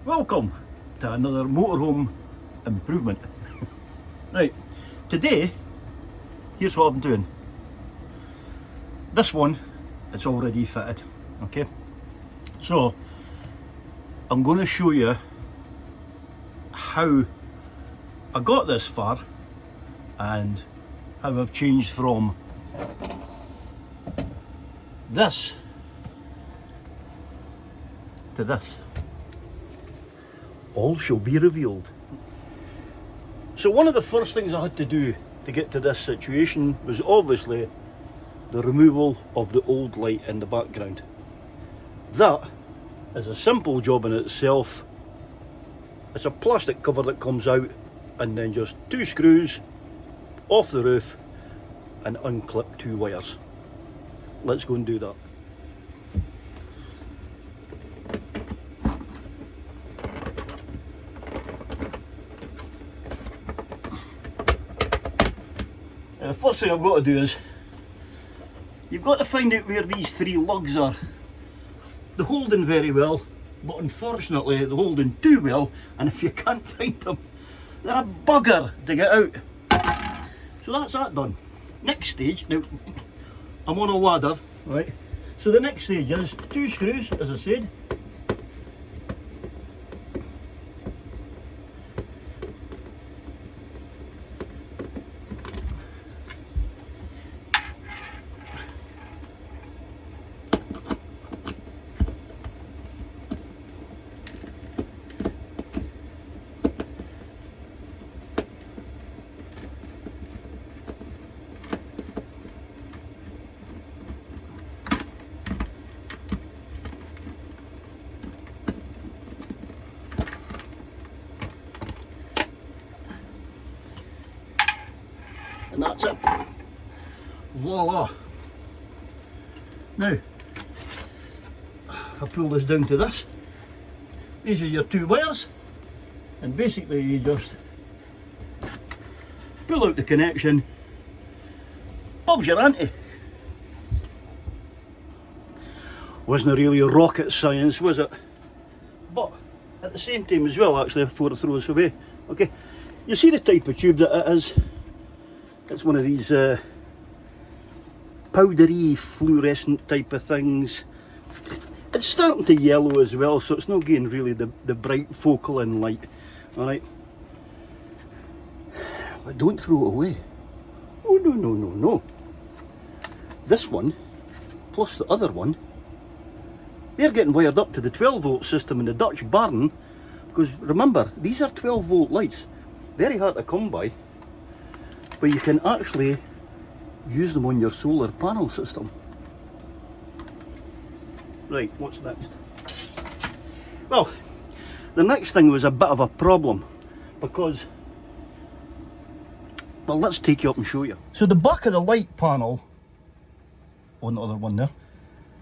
Welcome to another motorhome improvement. Right, today, here's what I'm doing. This one, it's already fitted, okay? So, I'm going to show you how I got this far and how I've changed from this to this. All shall be revealed. So one of the first things I had to do to get to this situation was obviously the removal of the old light in the background. That is a simple job in itself. It's a plastic cover that comes out and then just 2 screws off the roof and unclip 2 wires. Let's go and do that. And the first thing I've got to do is, you've got to find out where these 3 lugs are. They're holding very well, but unfortunately they're holding too well, and if you can't find them, they're a bugger to get out. So that's that done. Next stage, now I'm on a ladder, right? So the next stage is 2 screws, as I said. And that's it. Voila. Now, I pull this down to this. These are your 2 wires, and basically you just pull out the connection. Bob's your auntie. Wasn't really a rocket science, was it? But at the same time as well, actually, before I throw this away, okay, you see the type of tube that it is. It's one of these powdery fluorescent type of things. It's starting to yellow as well, so it's not getting really the bright focal in light. Alright, but don't throw it away. Oh no, no, no, no. This one plus the other one, they're getting wired up to the 12 volt system in the Dutch barn, because remember, these are 12 volt lights, very hard to come by. But you can actually use them on your solar panel system. Right, what's next? Well, the next thing was a bit of a problem, because, well, let's take you up and show you. So the back of the light panel, on the other one there,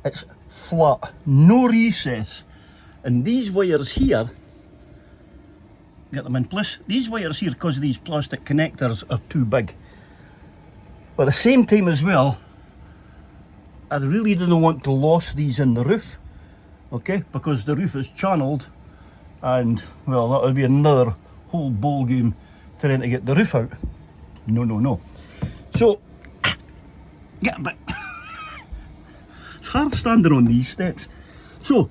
it's flat, no recess. And these wires here, get them in place. These wires here, because of these plastic connectors, are too big. But at the same time as well, I really didn't want to lose these in the roof, okay, because the roof is channeled, and well, that would be another whole ball game trying to get the roof out. No, no, no. So, get a bit. It's hard standing on these steps. So,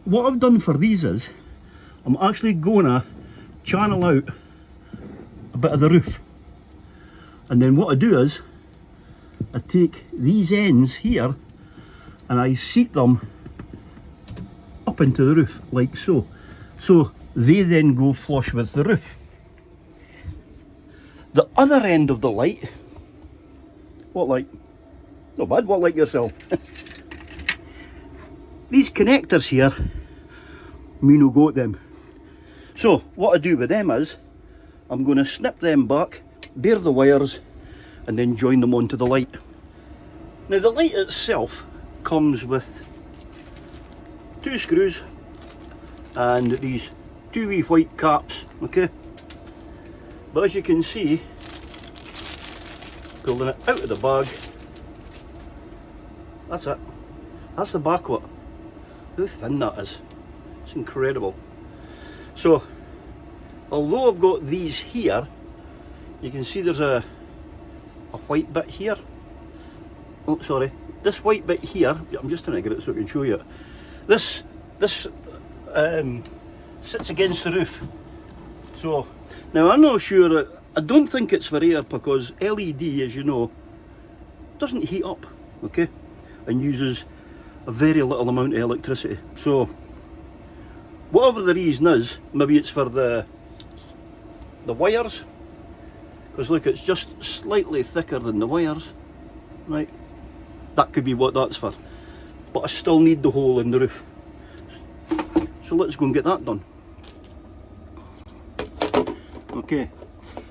what I've done for these is, I'm actually gonna channel out a bit of the roof, and then what I do is I take these ends here and I seat them up into the roof like so, so they then go flush with the roof. The other end of the light, what light? Not bad, what light yourself? These connectors here, me no got them. So what I do with them is, I'm going to snip them back, bare the wires, and then join them onto the light. Now the light itself comes with 2 screws and these 2 wee white caps, okay? But as you can see, pulling it out of the bag, that's it. That's the back of it. How thin that is. It's incredible. So, although I've got these here, you can see there's a white bit here. Oh, sorry. This white bit here, I'm just trying to get it so I can show you. This sits against the roof. So, now I'm not sure, I don't think it's for air because LED, as you know, doesn't heat up, okay? And uses a very little amount of electricity. So, whatever the reason is, maybe it's for the wires. Because look, it's just slightly thicker than the wires, right? That could be what that's for. But I still need the hole in the roof. So let's go and get that done. Okay,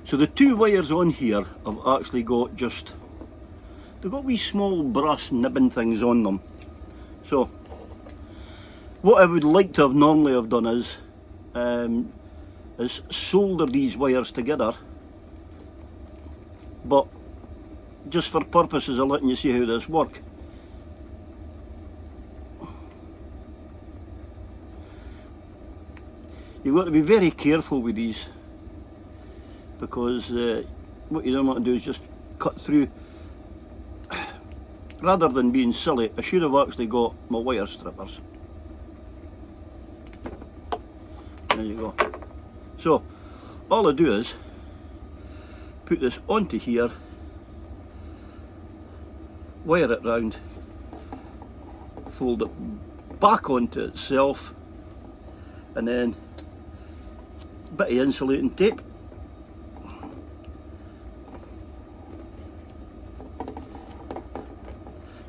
so the two wires on here have actually got they've got wee small brass nibbing things on them. So, what I would like to have normally have done is solder these wires together. But just for purposes of letting you see how this works, you've got to be very careful with these, because what you don't want to do is just cut through. Rather than being silly, I should have actually got my wire strippers. There you go. So all I do is put this onto here, wire it round, fold it back onto itself, and then a bit of insulating tape.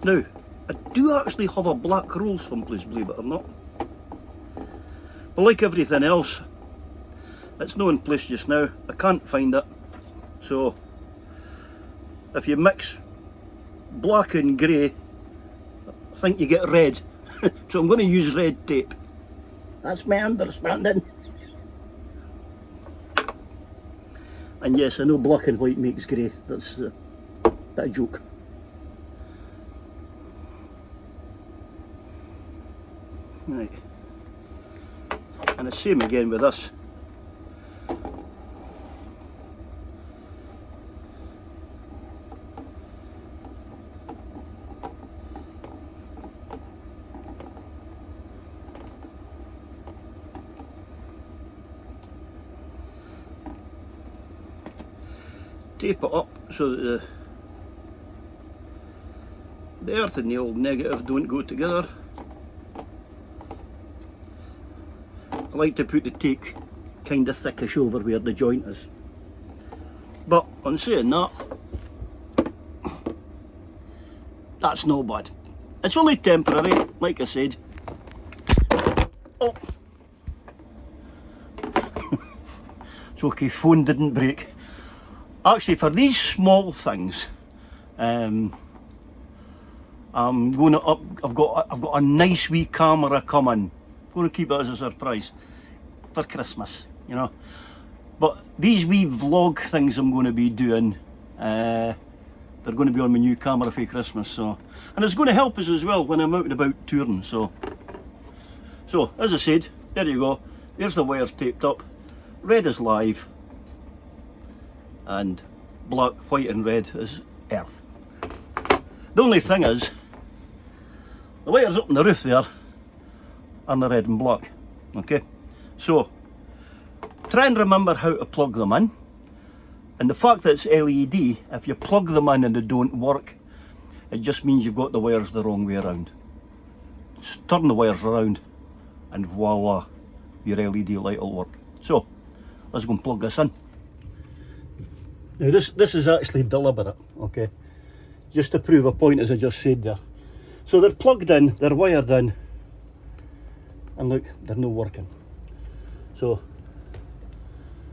Now, I do actually have a black roll someplace, believe it or not. But like everything else, it's not in place just now. I can't find it. So, if you mix black and grey, I think you get red. So I'm going to use red tape. That's my understanding. And yes, I know black and white makes grey. That's a joke. Right. And the same again with this. Tape it up so that the earth and the old negative don't go together. I like to put the tape kind of thickish over where the joint is. But on saying that, that's no bad. It's only temporary, like I said. Oh, it's okay, phone didn't break. Actually, for these small things, I'm going to I've got a nice wee camera coming. I'm going to keep it as a surprise for Christmas, you know. But these wee vlog things I'm going to be doing, they're going to be on my new camera for Christmas. So, and it's going to help us as well when I'm out and about touring. So as I said, there you go. There's the wires taped up. Red is live, and black, white and red is earth. The only thing is, the wires up on the roof there are the red and black, okay? So, try and remember how to plug them in. And the fact that it's LED, if you plug them in and they don't work, it just means you've got the wires the wrong way around. Just turn the wires around and voila, your LED light will work. So, let's go and plug this in. Now this is actually deliberate, okay? Just to prove a point, as I just said there. So they're plugged in, they're wired in, and look, they're not working. So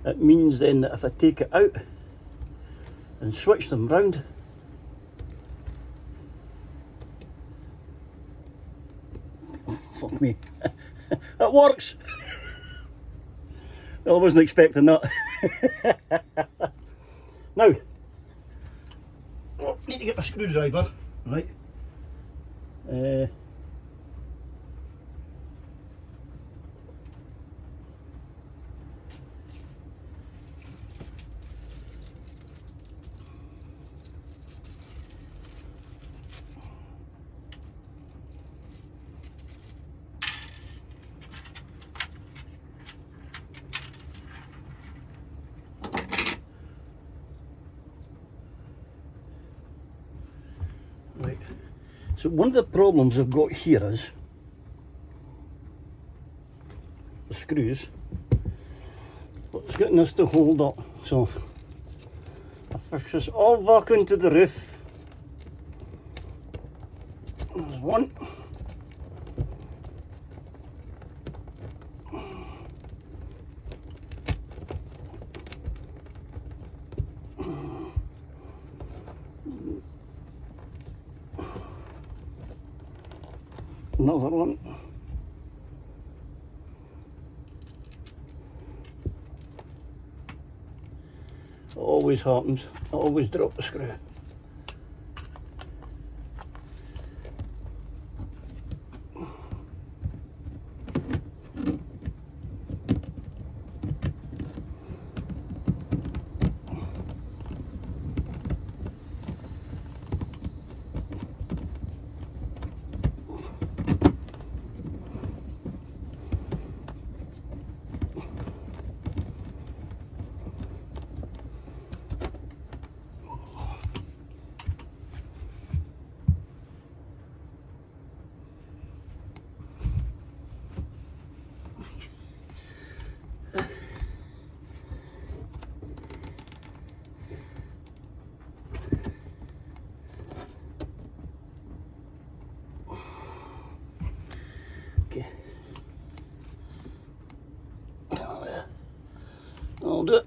it means then that if I take it out and switch them round, oh, fuck me, it works! Well, I wasn't expecting that. Now, I need to get my screwdriver, right? So one of the problems I've got here is the screws. It's getting this to hold up. So I fix this all back into the roof. There's one. Another one. It always happens. I always drop the screw. Okay. I'll do it.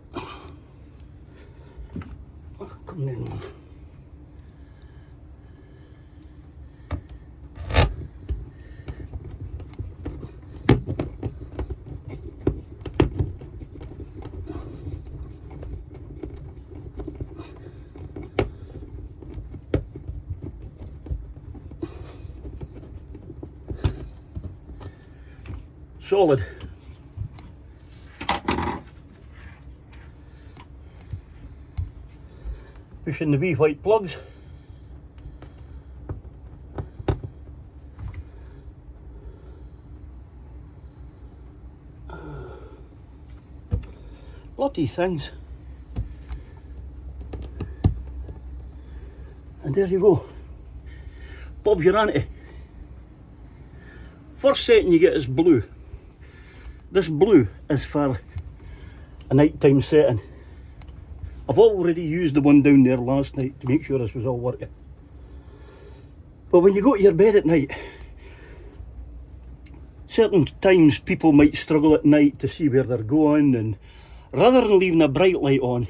Come in, man. Solid. Push in the wee white plugs. Bloody things. And there you go. Bob's your auntie. First setting you get is blue. This blue is for a nighttime setting. I've already used the one down there last night to make sure this was all working. But when you go to your bed at night, certain times people might struggle at night to see where they're going, and rather than leaving a bright light on,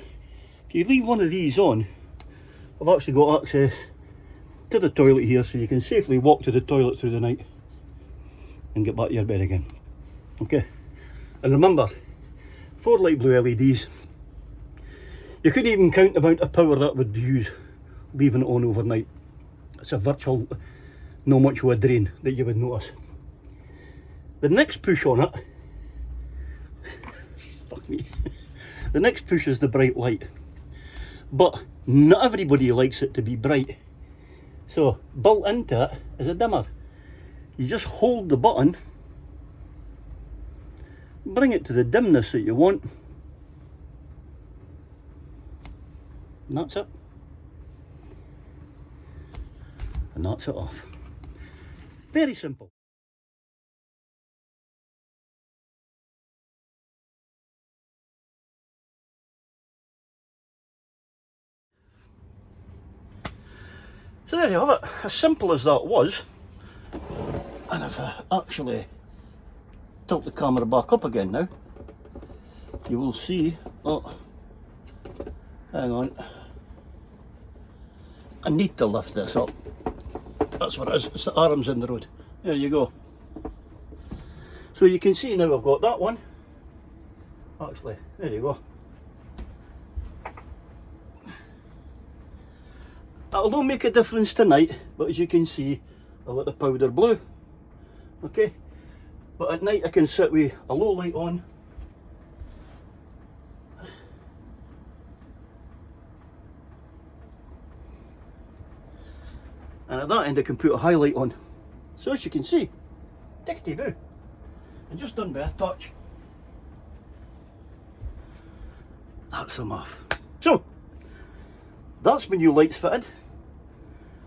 if you leave one of these on, I've actually got access to the toilet here, so you can safely walk to the toilet through the night and get back to your bed again. Okay, and remember, 4 light blue LEDs. You couldn't even count the amount of power that would use leaving it on overnight. It's a virtual, not much of a drain that you would notice. The next push on it, fuck me, the next push is the bright light. But not everybody likes it to be bright. So built into it is a dimmer. You just hold the button, bring it to the dimness that you want, and that's it. And that's it off. Very simple. So there you have it. As simple as that was. And if I actually tilt the camera back up again now, you will see, oh, hang on, I need to lift this up. That's what it is, it's the arms in the road. There you go. So you can see now I've got that one. Actually, there you go. It'll not make a difference tonight, but as you can see, I've got the powder blue. Okay, but at night I can sit with a low light on. And at that end I can put a highlight on. So as you can see, tickety boo. And just done by a touch. That's them off. So, that's my new lights fitted.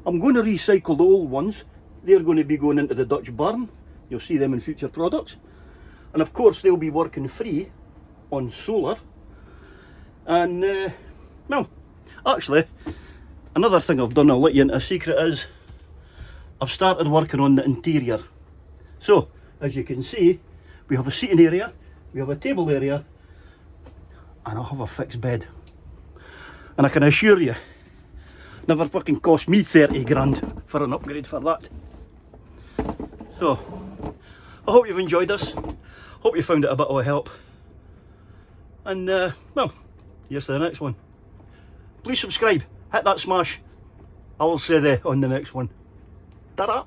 I'm going to recycle the old ones they're going to be going into the Dutch barn. You'll see them in future products. And of course they'll be working free on solar. And well, actually, another thing I've done, I'll let you into a secret, is I've started working on the interior. So, as you can see, we have a seating area, we have a table area, and I'll have a fixed bed. And I can assure you, never fucking cost me 30 grand for an upgrade for that. So, I hope you've enjoyed this. Hope you found it a bit of a help. And, well, here's to the next one. Please subscribe, hit that smash. I will see you on the next one. Ta-da!